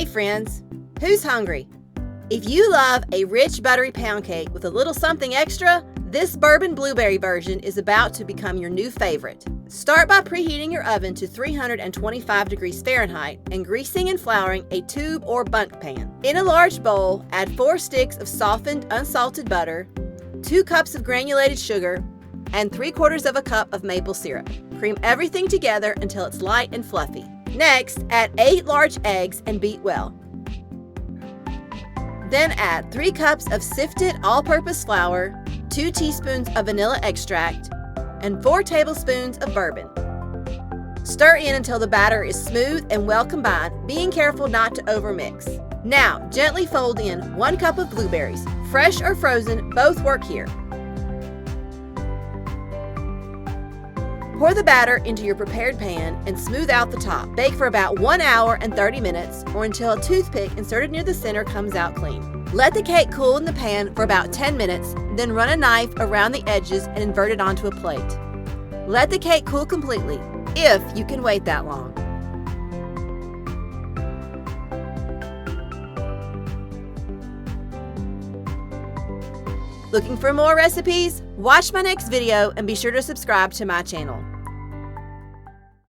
Hey friends, who's hungry? If you love a rich buttery pound cake with a little something extra, this bourbon blueberry version is about to become your new favorite. Start by preheating your oven to 325 degrees Fahrenheit and greasing and flouring a tube or bundt pan. In a large bowl, add 4 sticks of softened unsalted butter, 2 cups of granulated sugar, and 3/4 cup of maple syrup. Cream everything together until it's light and fluffy. Next, add 8 large eggs and beat well. Then add 3 cups of sifted all-purpose flour, 2 teaspoons of vanilla extract, and 4 tablespoons of bourbon. Stir in until the batter is smooth and well combined, being careful not to overmix. Now, gently fold in 1 cup of blueberries. Fresh or frozen, both work here. Pour the batter into your prepared pan and smooth out the top. Bake for about 1 hour and 30 minutes or until a toothpick inserted near the center comes out clean. Let the cake cool in the pan for about 10 minutes, then run a knife around the edges and invert it onto a plate. Let the cake cool completely, if you can wait that long. Looking for more recipes? Watch my next video and be sure to subscribe to my channel.